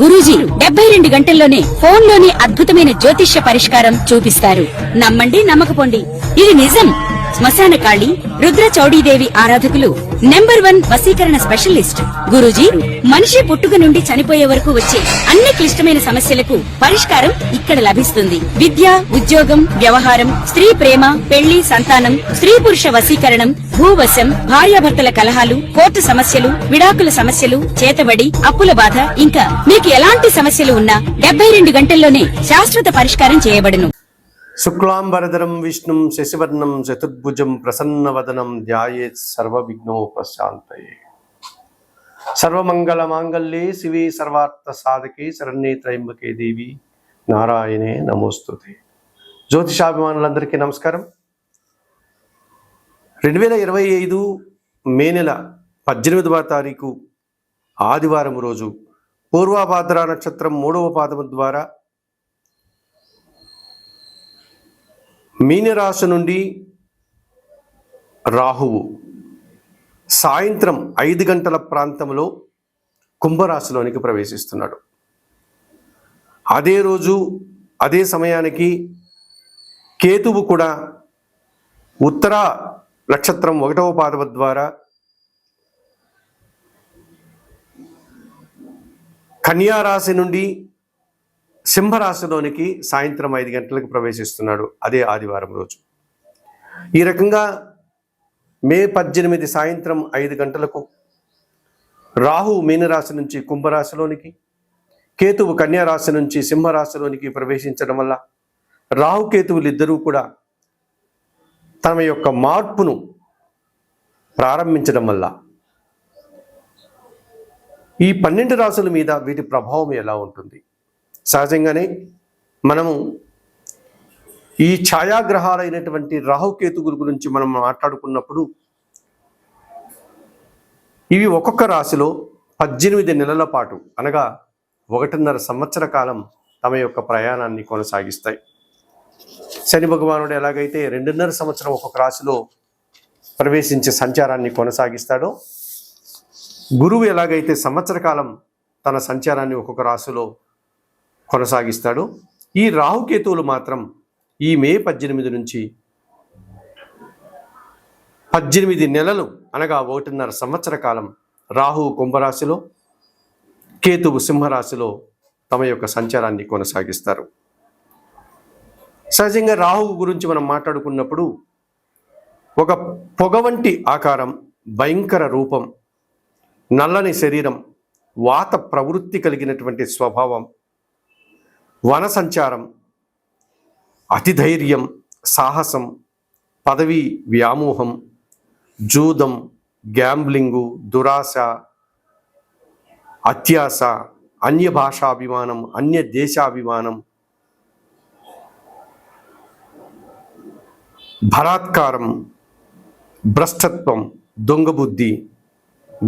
గురూజీ 72 గంటల్లోనే ఫోన్ లోని అద్భుతమైన జ్యోతిష్య పరిష్కారం చూపిస్తారు. నమ్మండి, నమ్మకపోండి, ఇది నిజం. శ్మశాన కాళి రుద్ర చౌడీదేవి ఆరాధకులు నంబర్ 1 వశీకరణ స్పెషలిస్ట్. గురూజీ మనిషి పుట్టుక నుండి చనిపోయే వరకు వచ్చే అన్ని క్లిష్టమైన సమస్యలకు పరిష్కారం ఇక్కడ లభిస్తుంది. విద్య, ఉద్యోగం, వ్యవహారం, స్త్రీ ప్రేమ, పెళ్లి, సంతానం, స్త్రీ పురుష వశీకరణం, భూవశం, భార్యాభర్తల కలహాలు, కోర్టు సమస్యలు, విడాకుల సమస్యలు, చేతబడి, అప్పుల బాధ, ఇంకా మీకు ఎలాంటి సమస్యలు ఉన్నా 72 గంటల్లోనే శాశ్వత పరిష్కారం చేయబడును. శుక్లాంబరధరం విష్ణుం శశివర్ణం చతుర్భుజం ప్రసన్నవదనం ధ్యాయేత్ సర్వవిఘ్నోపశాంతయే. సర్వమంగళ మాంగళ్యే శివే సర్వార్థ సాధకే శరణ్యే త్రయంబకే దేవి నారాయణే నమోస్తుతే. జ్యోతిషాభిమానులందరికీ నమస్కారం. 2025 మే నెల 18వ తారీఖు ఆదివారం రోజు పూర్వభాద్ర నక్షత్రం 3వ పాదము ద్వారా మీనరాశి నుండి రాహువు సాయంత్రం 5 గంటల ప్రాంతంలో కుంభరాశిలోనికి ప్రవేశిస్తున్నాడు. అదే రోజు అదే సమయానికి కేతువు కూడా ఉత్తర నక్షత్రం 1వ పాదము ద్వారా కన్యా రాశి నుండి సింహరాశిలోనికి సాయంత్రం 5 గంటలకు ప్రవేశిస్తున్నాడు. అదే ఆదివారం రోజు. ఈ రకంగా మే 18 సాయంత్రం 5 గంటలకు రాహు మీనరాశి నుంచి కుంభరాశిలోనికి, కేతువు కన్యా రాశి నుంచి సింహరాశిలోనికి ప్రవేశించడం వల్ల రాహుకేతువులు ఇద్దరూ కూడా తమ యొక్క మార్పును ప్రారంభించడం వల్ల ఈ 12 రాశుల మీద వీటి ప్రభావం ఎలా ఉంటుంది? సహజంగానే మనము ఈ ఛాయాగ్రహాలైనటువంటి రాహుకేతువుల గురించి మనం మాట్లాడుకున్నప్పుడు ఇవి ఒక్కొక్క రాశిలో 18 నెలల పాటు అనగా 1.5 సంవత్సర కాలం తమ యొక్క ప్రయాణాన్ని కొనసాగిస్తాయి. శని భగవానుడు ఎలాగైతే 2.5 సంవత్సరం ఒక్కొక్క రాశిలో ప్రవేశించే సంచారాన్ని కొనసాగిస్తాడో, గురువు ఎలాగైతే సంవత్సర కాలం తన సంచారాన్ని ఒక్కొక్క రాశిలో కొనసాగిస్తాడు, ఈ రాహుకేతువులు మాత్రం ఈ మే 18 నుంచి 18 నెలలు అనగా 1.5 సంవత్సర కాలం రాహువు కుంభరాశిలో, కేతువు సింహరాశిలో తమ యొక్క సంచారాన్ని కొనసాగిస్తారు. సహజంగా రాహువు గురించి మనం మాట్లాడుకున్నప్పుడు ఒక పొగ వంటి ఆకారం, భయంకర రూపం, నల్లని శరీరం, వాత ప్రవృత్తి కలిగినటువంటి స్వభావం, వన సంచారం, అతిధైర్యం, సాహసం, పదవి వ్యామోహం, జూదం, గ్యాంబ్లింగు, దురాశ, అత్యాశ, అన్య భాషాభిమానం, అన్య దేశాభిమానం, బలాత్కారం, భ్రష్టత్వం, దొంగబుద్ధి,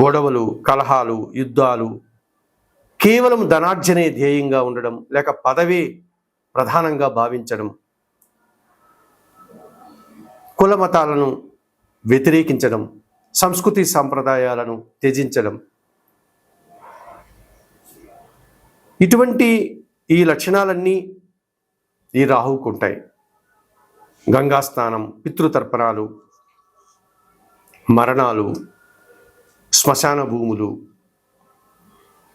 గొడవలు, కలహాలు, యుద్ధాలు, కేవలం ధనార్జనే ధ్యేయంగా ఉండడం, లేక పదవే ప్రధానంగా భావించడం, కుల మతాలను వ్యతిరేకించడం, సంస్కృతి సాంప్రదాయాలను త్యజించడం, ఇటువంటి ఈ లక్షణాలన్నీ ఈ రాహువుకు ఉంటాయి. గంగా స్నానం, పితృతర్పణాలు, మరణాలు, శ్మశాన భూములు,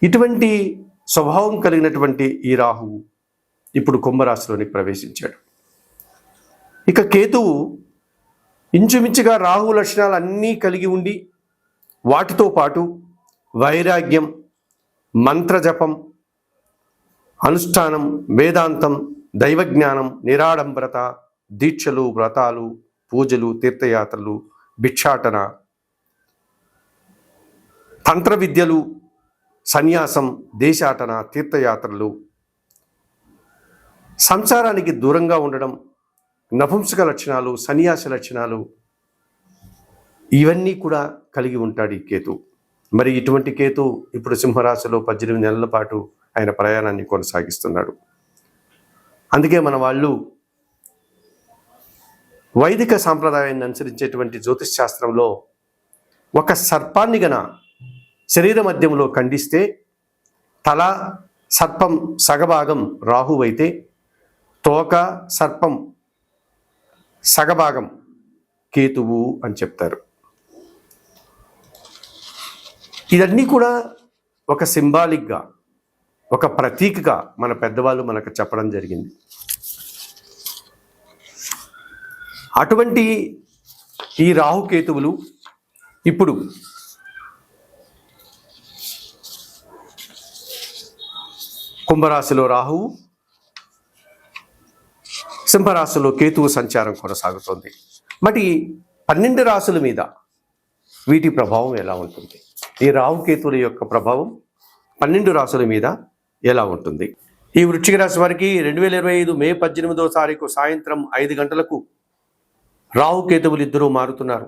ఇటువంటి స్వభావం కలిగినటువంటి ఈ రాహువు ఇప్పుడు కుంభరాశిలోనికి ప్రవేశించాడు. ఇక కేతువు ఇంచుమించుగా రాహువు లక్షణాలు అన్నీ కలిగి ఉండి వాటితో పాటు వైరాగ్యం, మంత్రజపం, అనుష్ఠానం, వేదాంతం, దైవజ్ఞానం, నిరాడంబరత, దీక్షలు, వ్రతాలు, పూజలు, తీర్థయాత్రలు, భిక్షాటన, తంత్ర విద్యలు, సన్యాసం, దేశాటన, తీర్థయాత్రలు, సంసారానికి దూరంగా ఉండడం, నపుంసక లక్షణాలు, సన్యాసి లక్షణాలు, ఇవన్నీ కూడా కలిగి ఉంటాడు ఈ కేతు. మరి ఇటువంటి కేతు ఇప్పుడు సింహరాశిలో 18 నెలల పాటు ఆయన ప్రయాణాన్ని కొనసాగిస్తున్నాడు. అందుకే మన వాళ్ళు వైదిక సాంప్రదాయాన్ని అనుసరించేటువంటి జ్యోతిష్ శాస్త్రంలో ఒక సర్పాన్ని గన శరీర మధ్యంలో ఖండిస్తే తల, సర్పం సగభాగం రాహువు అయితే తోక సర్పం సగభాగం కేతువు అని చెప్తారు. ఇదన్నీ కూడా ఒక సింబాలిక్గా, ఒక ప్రతీకగా మన పెద్దవాళ్ళు మనకు చెప్పడం జరిగింది. అటువంటి ఈ రాహుకేతువులు ఇప్పుడు కుంభరాశిలో రాహువు, సింహరాశిలో కేతువు సంచారం కొనసాగుతోంది. మరి 12 రాశుల మీద వీటి ప్రభావం ఎలా ఉంటుంది? ఈ రాహుకేతువుల యొక్క ప్రభావం 12 రాశుల మీద ఎలా ఉంటుంది? ఈ వృశ్చిక రాశి వారికి 2025 మే 18వ తారీఖు సాయంత్రం 5 గంటలకు రాహుకేతువులు ఇద్దరూ మారుతున్నారు.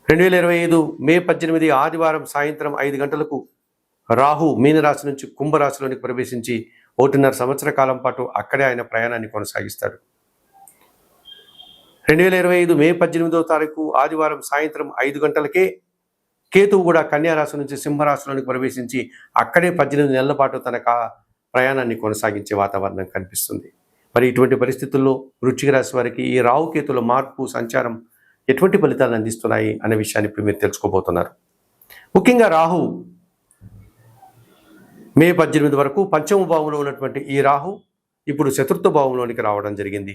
2025 మే 18 ఆదివారం సాయంత్రం 5 గంటలకు రాహు మీనరాశి నుంచి కుంభరాశిలోనికి ప్రవేశించి 1.5 సంవత్సర కాలం పాటు అక్కడే ఆయన ప్రయాణాన్ని కొనసాగిస్తాడు. 2025 మే 18వ తారీఖు ఆదివారం సాయంత్రం 5 గంటలకే కేతువు కూడా కన్యారాశి నుంచి సింహరాశిలోనికి ప్రవేశించి అక్కడే 18 నెలల పాటు తన ప్రయాణాన్ని కొనసాగించే వాతావరణం కనిపిస్తుంది. మరి ఇటువంటి పరిస్థితుల్లో వృశ్చిక రాశి వారికి ఈ రాహుకేతుల మార్పు సంచారం ఎటువంటి ఫలితాలను అందిస్తున్నాయి అనే విషయాన్ని ఇప్పుడు మీరు తెలుసుకోబోతున్నారు. ముఖ్యంగా రాహు మే 18 వరకు పంచమ భావంలో ఉన్నటువంటి ఈ రాహు ఇప్పుడు చతుర్థ భావంలోనికి రావడం జరిగింది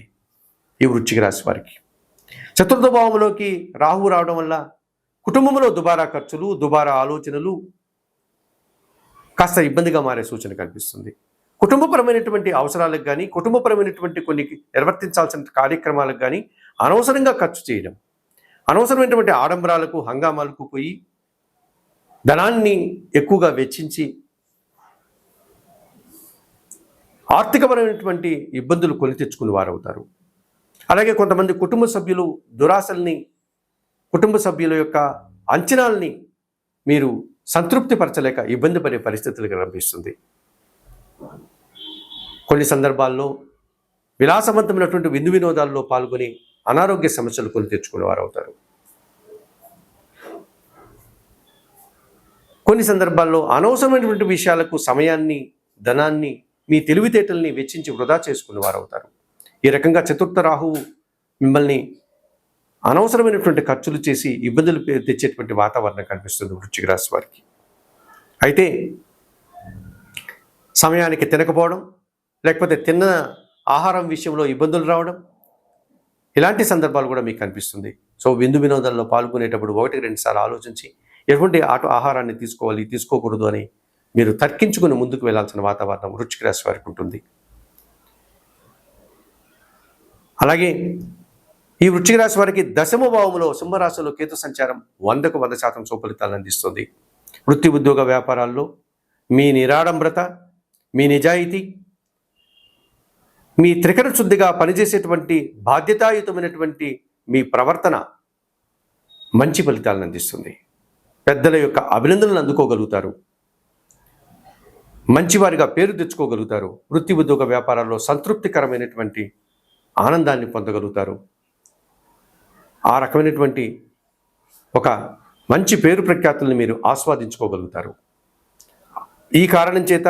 ఈ వృశ్చిక రాశి వారికి. చతుర్థ భావంలోకి రాహు రావడం వల్ల కుటుంబంలో దుబారా ఖర్చులు, దుబారా ఆలోచనలు కాస్త ఇబ్బందిగా మారే సూచన కనిపిస్తుంది. కుటుంబపరమైనటువంటి అవసరాలకు కానీ, కుటుంబపరమైనటువంటి కొన్ని నిర్వర్తించాల్సిన కార్యక్రమాలకు కానీ అనవసరంగా ఖర్చు చేయడం, అనవసరమైనటువంటి ఆడంబరాలకు, హంగామాలకు పోయి ధనాన్ని ఎక్కువగా వెచ్చించి ఆర్థికపరమైనటువంటి ఇబ్బందులు కొని తెచ్చుకుని వారవుతారు. అలాగే కొంతమంది కుటుంబ సభ్యులు దురాశల్ని, కుటుంబ సభ్యుల యొక్క అంచనాల్ని మీరు సంతృప్తిపరచలేక ఇబ్బంది పడే పరిస్థితులు కనిపిస్తుంది. కొన్ని సందర్భాల్లో విలాసవంతమైనటువంటి విందు వినోదాల్లో పాల్గొని అనారోగ్య సమస్యలు కొని తెచ్చుకునేవారు అవుతారు. కొన్ని సందర్భాల్లో అనవసరమైనటువంటి విషయాలకు సమయాన్ని, ధనాన్ని, మీ తెలివితేటల్ని వెచ్చించి వృధా చేసుకునేవారు అవుతారు. ఈ రకంగా చతుర్థ రాహువు మిమ్మల్ని అనవసరమైనటువంటి ఖర్చులు చేసి ఇబ్బందులు తెచ్చేటువంటి వాతావరణం కనిపిస్తుంది వృశ్చిక రాశి వారికి. అయితే సమయానికి తినకపోవడం, లేకపోతే తిన్న ఆహారం విషయంలో ఇబ్బందులు రావడం, ఇలాంటి సందర్భాలు కూడా మీకు కనిపిస్తుంది. సో విందు వినోదాల్లో పాల్గొనేటప్పుడు 1-2 సార్లు ఆలోచించి ఎటువంటి ఆహారాన్ని తీసుకోవాలి, తీసుకోకూడదు అని మీరు తర్కించుకుని ముందుకు వెళ్లాల్సిన వాతావరణం వృశ్చిక రాశి వారికి ఉంటుంది. అలాగే ఈ వృశ్చిక రాశి వారికి దశమ భావంలో సింహరాశిలో కేతు సంచారం 100కు 100% సుఫలితాలను అందిస్తుంది. వృత్తి, ఉద్యోగ, వ్యాపారాల్లో మీ నిరాడంబరత, మీ నిజాయితీ, మీ త్రికరణ శుద్ధిగా పనిచేసేటువంటి బాధ్యతాయుతమైనటువంటి మీ ప్రవర్తన మంచి ఫలితాలను అందిస్తుంది. పెద్దల యొక్క అభినందనలు అందుకోగలుగుతారు, మంచివారిగా పేరు తెచ్చుకోగలుగుతారు. వృత్తి, ఉద్యోగ, వ్యాపారాల్లో సంతృప్తికరమైనటువంటి ఆనందాన్ని పొందగలుగుతారు. ఆ రకమైనటువంటి ఒక మంచి పేరు ప్రఖ్యాతుల్ని మీరు ఆస్వాదించుకోగలుగుతారు. ఈ కారణం చేత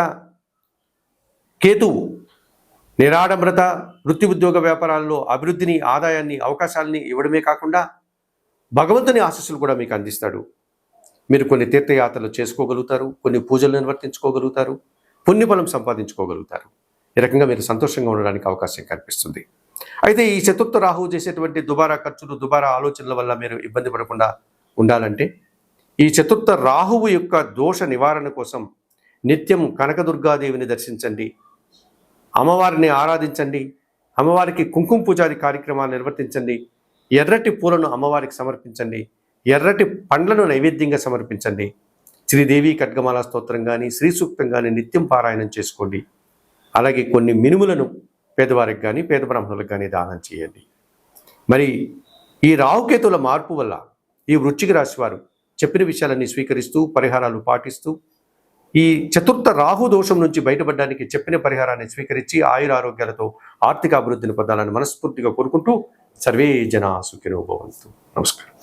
కేతువు నిరాడంబరత, వృత్తి, ఉద్యోగ, వ్యాపారాల్లో అభివృద్ధిని, ఆదాయాన్ని, అవకాశాలని ఇవ్వడమే కాకుండా భగవంతుని ఆశీస్సులు కూడా మీకు అందిస్తాడు. మీరు కొన్ని తీర్థయాత్రలు చేసుకోగలుగుతారు, కొన్ని పూజలు నిర్వర్తించుకోగలుగుతారు, పుణ్యఫలం సంపాదించుకోగలుగుతారు. ఈ రకంగా మీరు సంతోషంగా ఉండడానికి అవకాశం కనిపిస్తుంది. అయితే ఈ చతుర్థ రాహువు చేసేటువంటి దుబారా ఖర్చులు, దుబారా ఆలోచనల వల్ల మీరు ఇబ్బంది పడకుండా ఉండాలంటే ఈ చతుర్థ రాహువు యొక్క దోష నివారణ కోసం నిత్యం కనకదుర్గాదేవిని దర్శించండి, అమ్మవారిని ఆరాధించండి, అమ్మవారికి కుంకుమ పూజాది కార్యక్రమాలు నిర్వర్తించండి, ఎర్రటి పూలను అమ్మవారికి సమర్పించండి, ఎర్రటి పండ్లను నైవేద్యంగా సమర్పించండి. శ్రీదేవి ఖడ్గమాల స్తోత్రం కానీ, శ్రీ సూక్తం కానీ నిత్యం పారాయణం చేసుకోండి. అలాగే కొన్ని మినుములను పేదవారికి కానీ, పేద బ్రాహ్మణులకు కానీ దానం చేయండి. మరి ఈ రాహుకేతుల మార్పు వల్ల ఈ వృశ్చిక రాశి వారు చెప్పిన విషయాలన్నీ స్వీకరిస్తూ, పరిహారాలు పాటిస్తూ, ఈ చతుర్థ రాహు దోషం నుంచి బయటపడడానికి చెప్పిన పరిహారాన్ని స్వీకరించి ఆయురారోగ్యాలతో ఆర్థిక అభివృద్ధిని పొందాలని మనస్ఫూర్తిగా కోరుకుంటూ సర్వే జనా సుఖినో భవంతు. నమస్కారం.